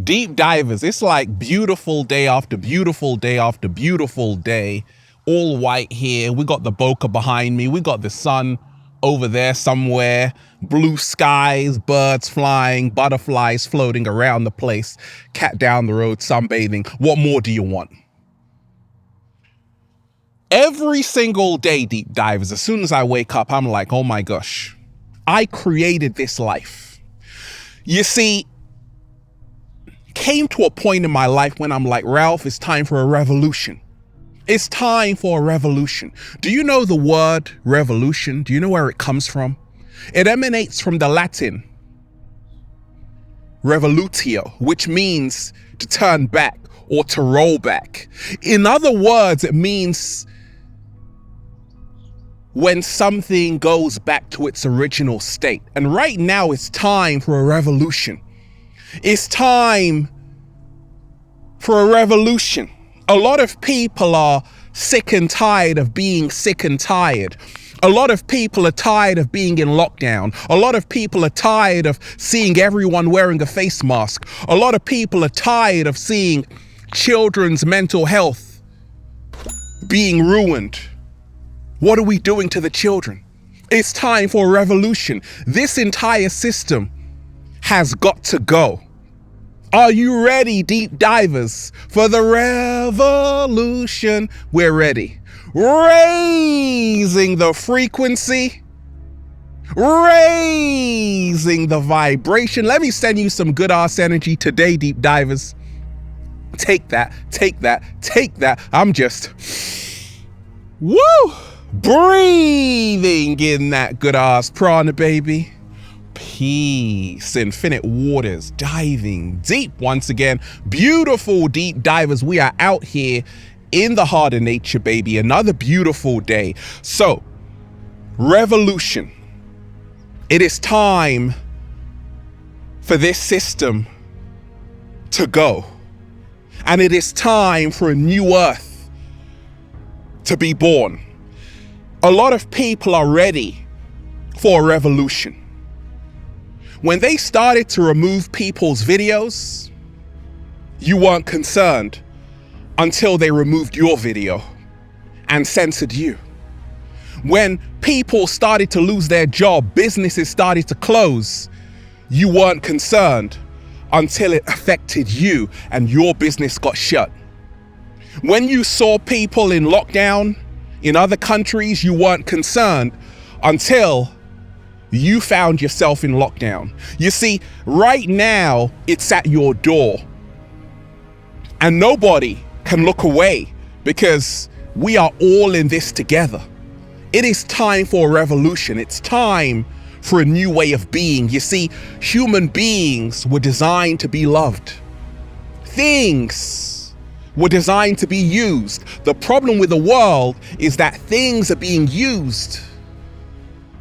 Deep divers, it's like beautiful day after beautiful day after beautiful day. All white here. We got the bokeh behind me. We got the sun over there somewhere. Blue skies, birds flying, butterflies floating around the place. Cat down the road sunbathing. What more do you want? Every single day, deep divers, as soon as I wake up, I'm like, oh my gosh, I created this life. You see, came to a point in my life when I'm like, Ralph, it's time for a revolution. It's time for a revolution. Do you know the word revolution? Do you know where it comes from? It emanates from the Latin revolutio, which means to turn back or to roll back. In other words, it means when something goes back to its original state. And right now it's time for a revolution. It's time for a revolution. A lot of people are sick and tired of being sick and tired. A lot of people are tired of being in lockdown. A lot of people are tired of seeing everyone wearing a face mask. A lot of people are tired of seeing children's mental health being ruined. What are we doing to the children? It's time for a revolution. This entire system has got to go. Are you ready, deep divers, for the revolution? We're ready. Raising the frequency, raising the vibration. Let me send you some good ass energy today, deep divers. Take that, take that, take that. I'm just, woo, breathing in that good ass prana, baby. Peace, infinite waters, diving deep once again. Beautiful deep divers, we are out here in the heart of nature, baby. Another beautiful day. So, revolution. It is time for this system to go. And it is time for a new earth to be born. A lot of people are ready for a revolution. When they started to remove people's videos, you weren't concerned until they removed your video and censored you. When people started to lose their job, businesses started to close, you weren't concerned until it affected you and your business got shut. When you saw people in lockdown in other countries, you weren't concerned until you found yourself in lockdown. You see, right now, it's at your door. And nobody can look away because we are all in this together. It is time for a revolution. It's time for a new way of being. You see, human beings were designed to be loved. Things were designed to be used. The problem with the world is that things are being used.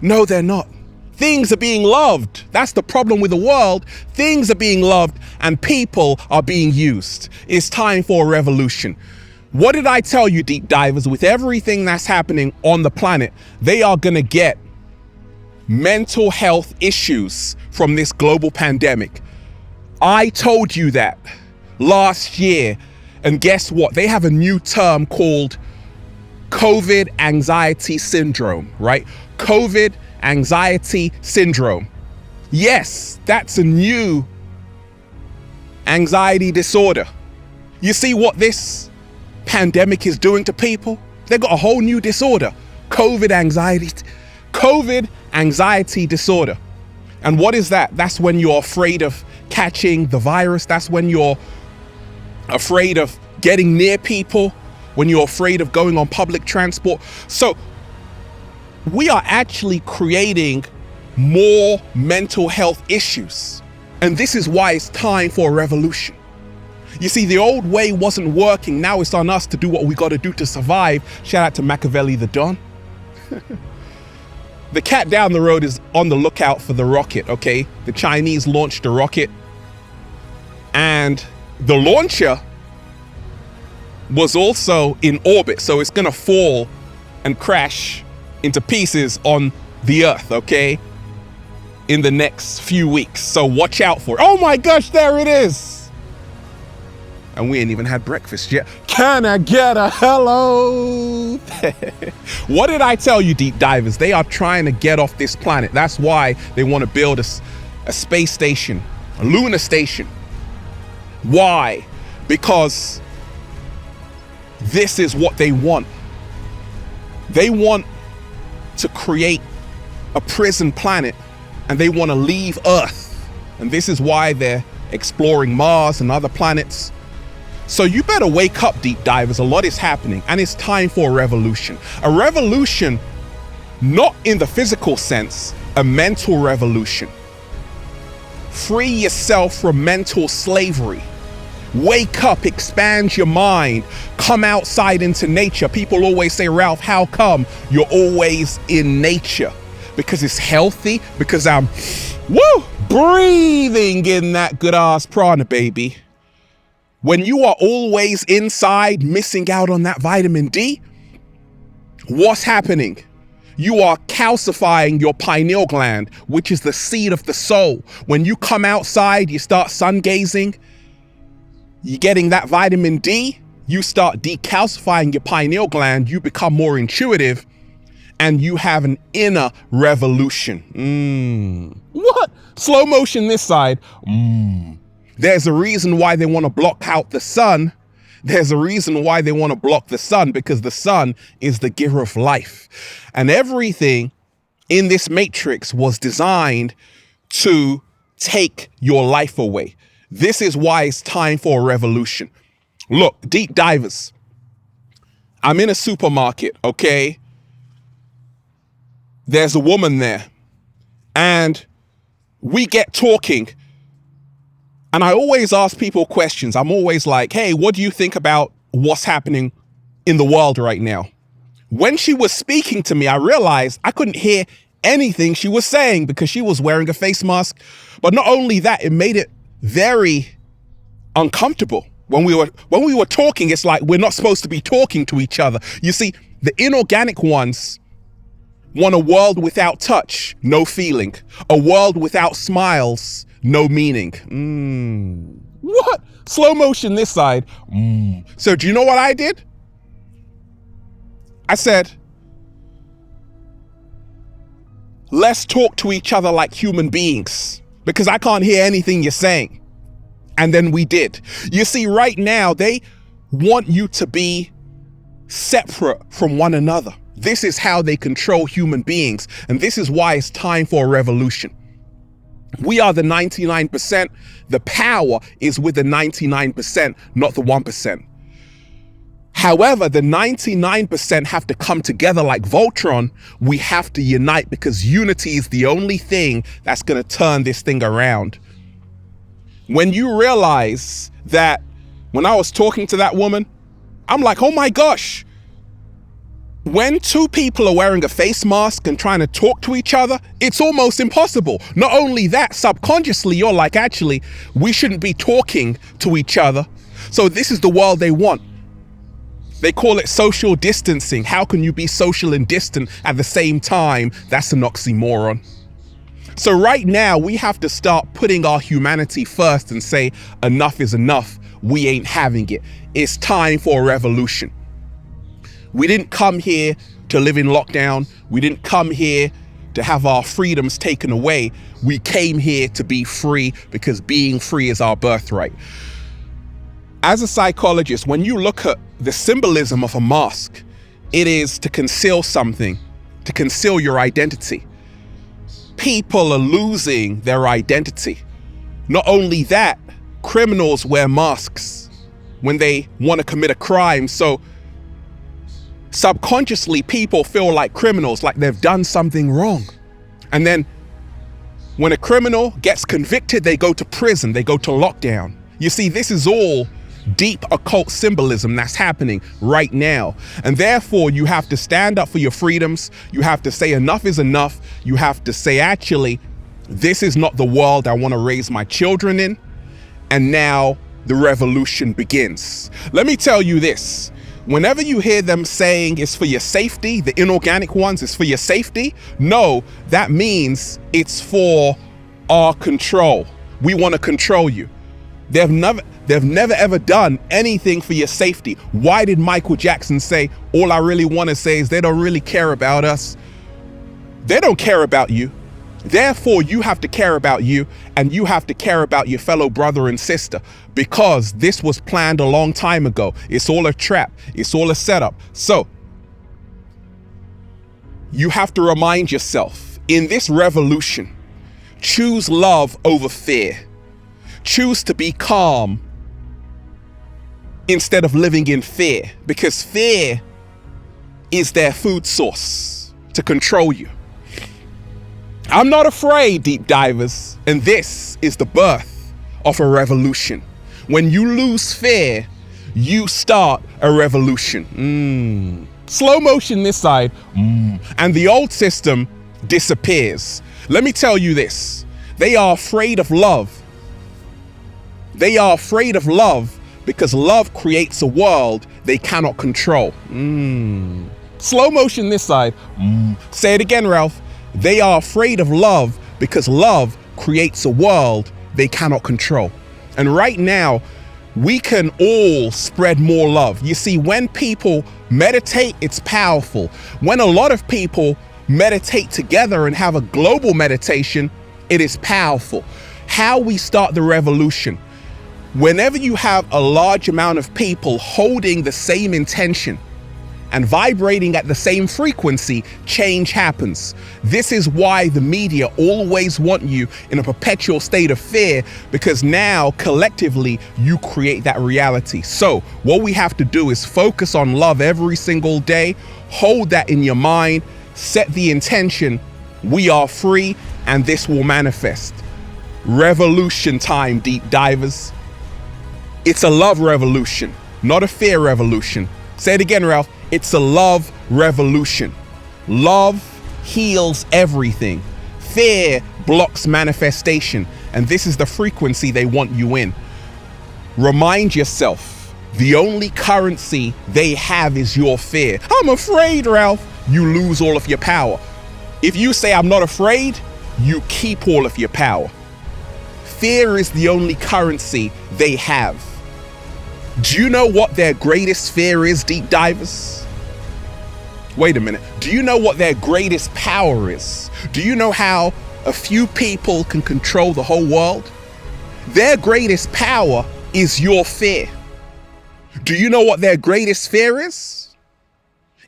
No, they're not. Things are being loved. That's the problem with the world. Things are being loved and people are being used. It's time for a revolution. What did I tell you, deep divers? With everything that's happening on the planet, they are going to get mental health issues from this global pandemic. I told you that last year. And guess what? They have a new term called COVID anxiety syndrome, right? COVID anxiety syndrome. Yes, that's a new anxiety disorder. You see what this pandemic is doing to people? They've got a whole new disorder, COVID anxiety disorder. And what is that? That's when you're afraid of catching the virus. That's when you're afraid of getting near people, when you're afraid of going on public transport. So we are actually creating more mental health issues. And this is why it's time for a revolution. You see, the old way wasn't working. Now it's on us to do what we got to do to survive. Shout out to Machiavelli the Don. The cat down the road is on the lookout for the rocket, okay? The Chinese launched a rocket and the launcher was also in orbit. So it's going to fall and crash into pieces on the earth, okay? in the next few weeks. So watch out for it. Oh my gosh, there it is. And we ain't even had breakfast yet. Can I get a hello? What did I tell you, deep divers? They are trying to get off this planet. That's why they want to build a space station, a lunar station. Why? Because this is what they want. They want to create a prison planet, and they want to leave Earth. And this is why they're exploring Mars and other planets. So you better wake up, deep divers. A lot is happening, and it's time for a revolution. A revolution, not in the physical sense, a mental revolution. Free yourself from mental slavery. Wake up, expand your mind, come outside into nature. People always say, Ralph, how come you're always in nature? Because it's healthy, because I'm breathing in that good ass prana, baby. When you are always inside, missing out on that vitamin D, what's happening? You are calcifying your pineal gland, which is the seat of the soul. When you come outside, you start sun gazing, you're getting that vitamin D, you start decalcifying your pineal gland, you become more intuitive, and you have an inner revolution. What? Slow motion this side. There's a reason why they want to block out the sun. There's a reason why they want to block the sun, because the sun is the giver of life. And everything in this matrix was designed to take your life away. This is why it's time for a revolution. Look, deep divers, I'm in a supermarket, okay? There's a woman there, and we get talking. And I always ask people questions. I'm always like, hey, what do you think about what's happening in the world right now? When she was speaking to me, I realized I couldn't hear anything she was saying because she was wearing a face mask. But not only that, it made it very uncomfortable. When we were talking, it's like we're not supposed to be talking to each other. You see, the inorganic ones want a world without touch, no feeling. A world without smiles, no meaning. What? Slow motion this side. So do you know what I did? I said, let's talk to each other like human beings, because I can't hear anything you're saying. And then we did. You see, right now, they want you to be separate from one another. This is how they control human beings. And this is why it's time for a revolution. We are the 99%. The power is with the 99%, not the 1%. However, the 99% have to come together like Voltron. We have to unite, because unity is the only thing that's going to turn this thing around. When you realize that, when I was talking to that woman, I'm like, oh my gosh, when two people are wearing a face mask and trying to talk to each other, it's almost impossible. Not only that, subconsciously, you're like, actually, we shouldn't be talking to each other. So this is the world they want. They call it social distancing. How can you be social and distant at the same time? That's an oxymoron. So right now, we have to start putting our humanity first and say, enough is enough. We ain't having it. It's time for a revolution. We didn't come here to live in lockdown. We didn't come here to have our freedoms taken away. We came here to be free, because being free is our birthright. As a psychologist, when you look at the symbolism of a mask, it is to conceal something, to conceal your identity. People are losing their identity. Not only that, criminals wear masks when they want to commit a crime. So subconsciously, people feel like criminals, like they've done something wrong. And then when a criminal gets convicted, they go to prison, they go to lockdown. You see, this is all deep occult symbolism that's happening right now. And therefore, you have to stand up for your freedoms. You have to say enough is enough. You have to say, actually, this is not the world I want to raise my children in. And now the revolution begins. Let me tell you this. Whenever you hear them saying it's for your safety, the inorganic ones, it's for your safety, no, that means it's for our control. We want to control you. They've never ever done anything for your safety. Why did Michael Jackson say, all I really want to say is they don't really care about us? They don't care about you. Therefore, you have to care about you, and you have to care about your fellow brother and sister, because this was planned a long time ago. It's all a trap. It's all a setup. So you have to remind yourself, in this revolution, choose love over fear. Choose to be calm instead of living in fear, because fear is their food source to control you. I'm not afraid, deep divers, and this is the birth of a revolution. When you lose fear, you start a revolution. Slow motion this side, and the old system disappears. Let me tell you this, they are afraid of love. They are afraid of love because love creates a world they cannot control. Slow motion this side. Say it again, Ralph. They are afraid of love because love creates a world they cannot control. And right now, we can all spread more love. You see, when people meditate, it's powerful. When a lot of people meditate together and have a global meditation, it is powerful. How we start the revolution. Whenever you have a large amount of people holding the same intention and vibrating at the same frequency, change happens. This is why the media always want you in a perpetual state of fear, because now collectively you create that reality. So what we have to do is focus on love every single day, hold that in your mind, set the intention, we are free, and this will manifest. Revolution time, deep divers. It's a love revolution, not a fear revolution. Say it again, Ralph. It's a love revolution. Love heals everything. Fear blocks manifestation. And this is the frequency they want you in. Remind yourself, the only currency they have is your fear. I'm afraid, Ralph. You lose all of your power. If you say, I'm not afraid, you keep all of your power. Fear is the only currency they have. Do you know what their greatest fear is, deep divers? Wait a minute. Do you know what their greatest power is? Do you know how a few people can control the whole world? Their greatest power is your fear. Do you know what their greatest fear is?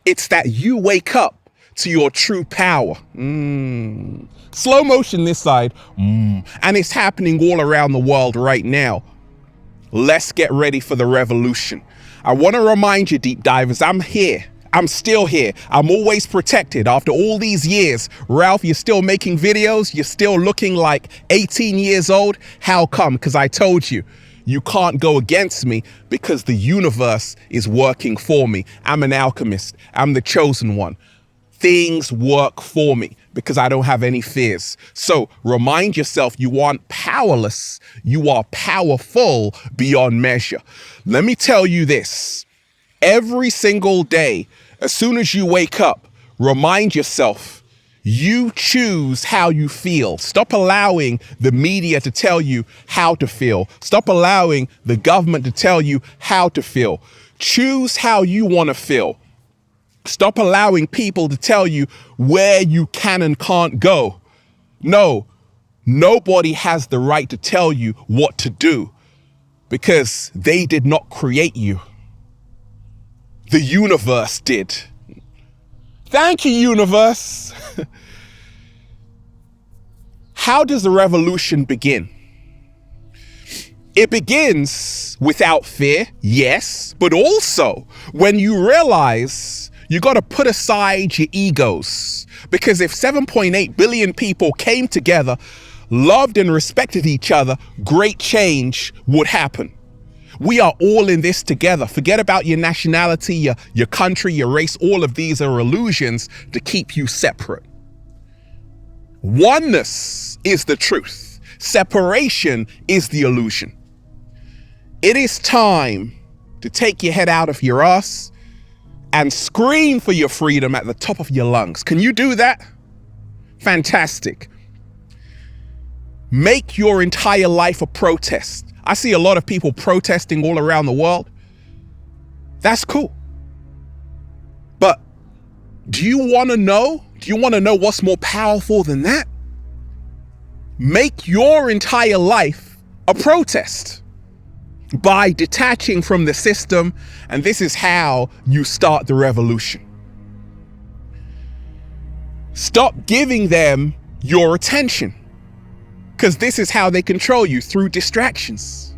It's that you wake up to your true power. Slow motion this side. And it's happening all around the world right now. Let's get ready for the revolution. I want to remind you, deep divers, I'm here. I'm still here. I'm always protected. After all these years, Ralph, you're still making videos. You're still looking like 18 years old. How come? Because I told you, you can't go against me because the universe is working for me. I'm an alchemist. I'm the chosen one. Things work for me because I don't have any fears. So remind yourself, you aren't powerless. You are powerful beyond measure. Let me tell you this. Every single day, as soon as you wake up, remind yourself, you choose how you feel. Stop allowing the media to tell you how to feel. Stop allowing the government to tell you how to feel. Choose how you want to feel. Stop allowing people to tell you where you can and can't go. No, nobody has the right to tell you what to do because they did not create you. The universe did. Thank you, universe. How does the revolution begin? It begins without fear, yes, but also when you realize you got to put aside your egos, because if 7.8 billion people came together, loved and respected each other, great change would happen. We are all in this together. Forget about your nationality, your country, your race. All of these are illusions to keep you separate. Oneness is the truth. Separation is the illusion. It is time to take your head out of your ass, and scream for your freedom at the top of your lungs. Can you do that? Fantastic. Make your entire life a protest. I see a lot of people protesting all around the world. That's cool. But do you want to know? Do you want to know what's more powerful than that? Make your entire life a protest by detaching from the system, and this is how you start the revolution. Stop giving them your attention, because this is how they control you, through distractions.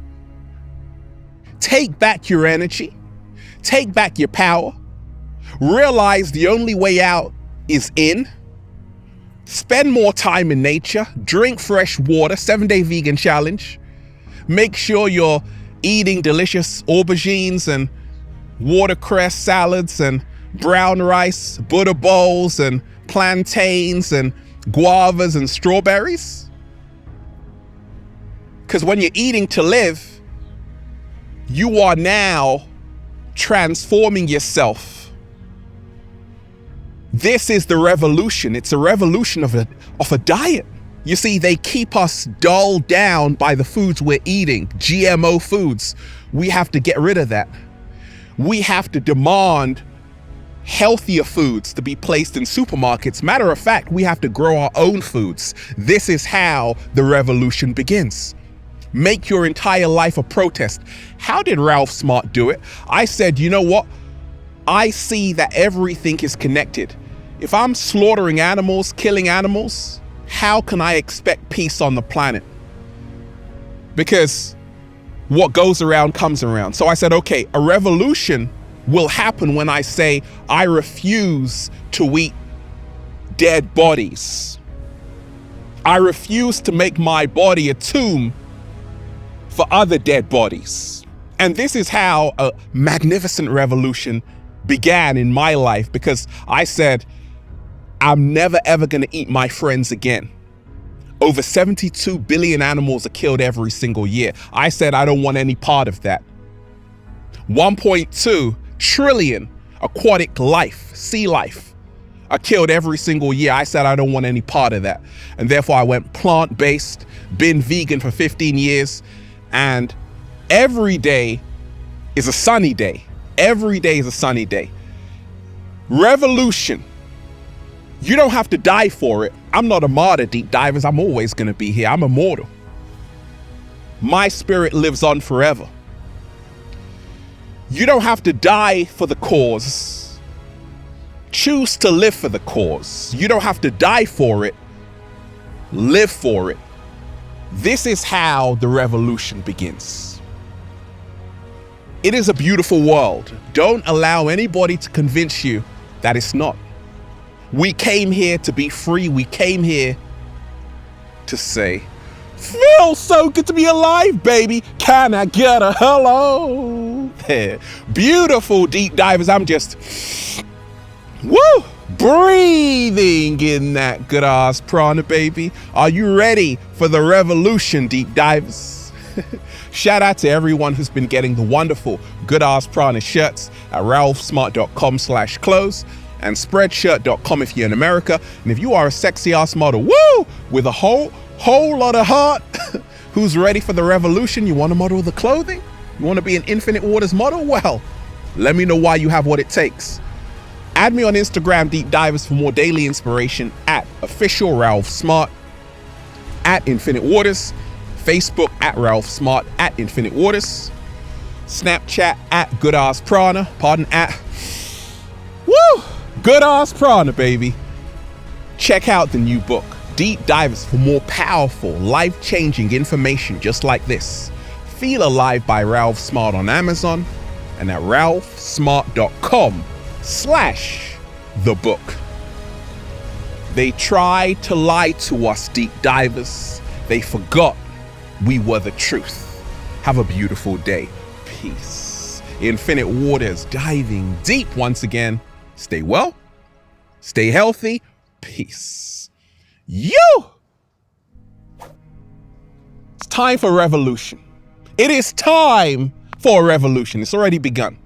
Take back your energy. Take back your power. Realize the only way out is in. Spend more time in nature. Drink fresh water. 7-day vegan challenge. Make sure you're eating delicious aubergines and watercress salads and brown rice, Buddha bowls and plantains and guavas and strawberries. Because when you're eating to live, you are now transforming yourself. This is the revolution. It's a revolution of a diet. You see, they keep us dulled down by the foods we're eating, GMO foods. We have to get rid of that. We have to demand healthier foods to be placed in supermarkets. Matter of fact, we have to grow our own foods. This is how the revolution begins. Make your entire life a protest. How did Ralph Smart do it? I said, you know what? I see that everything is connected. If I'm slaughtering animals, killing animals, how can I expect peace on the planet? Because what goes around comes around. So I said, okay, a revolution will happen when I say I refuse to eat dead bodies. I refuse to make my body a tomb for other dead bodies. And this is how a magnificent revolution began in my life, because I said, I'm never ever going to eat my friends again. Over 72 billion animals are killed every single year. I said I don't want any part of that. 1.2 trillion aquatic life, sea life, are killed every single year. I said I don't want any part of that. And therefore I went plant-based, been vegan for 15 years, and every day is a sunny day. Every day is a sunny day. Revolution. You don't have to die for it. I'm not a martyr, deep divers. I'm always going to be here. I'm immortal. My spirit lives on forever. You don't have to die for the cause. Choose to live for the cause. You don't have to die for it. Live for it. This is how the revolution begins. It is a beautiful world. Don't allow anybody to convince you that it's not. We came here to be free. We came here to say, feels so good to be alive, baby. Can I get a hello? There. Beautiful deep divers. I'm just, breathing in that good ass prana, baby. Are you ready for the revolution, deep divers? Shout out to everyone who's been getting the wonderful good ass prana shirts at ralphsmart.com/clothes. and spreadshirt.com if you're in America. And if you are a sexy ass model, with a whole lot of heart, who's ready for the revolution, you want to model the clothing? You want to be an Infinite Waters model? Well, let me know why you have what it takes. Add me on Instagram, Deep Divers, for more daily inspiration at official Ralph Smart, at Infinite Waters, Facebook at Ralph Smart, at Infinite Waters, Snapchat at Good Ass Prana, Good Ass Prana, baby. Check out the new book, Deep Divers, for more powerful, life-changing information just like this. Feel Alive by Ralph Smart on Amazon and at ralphsmart.com/the-book. They tried to lie to us, deep divers. They forgot we were the truth. Have a beautiful day. Peace. Infinite Waters, diving deep once again. Stay well, stay healthy, peace. It's time for revolution. It is time for a revolution. It's already begun.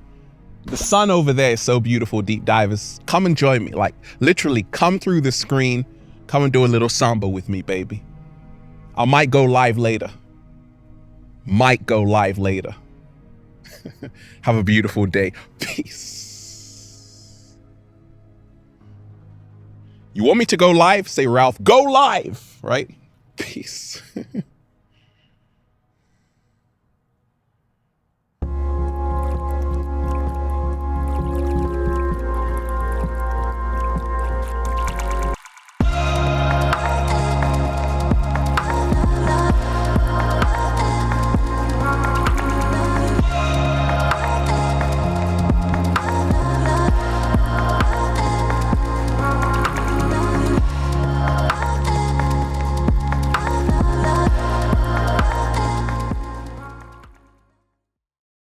The sun over there is so beautiful, deep divers. Come and join me. Like, literally, come through the screen. Come and do a little samba with me, baby. I might go live later. Might go live later. Have a beautiful day. Peace. You want me to go live? Say, Ralph, go live, right? Peace.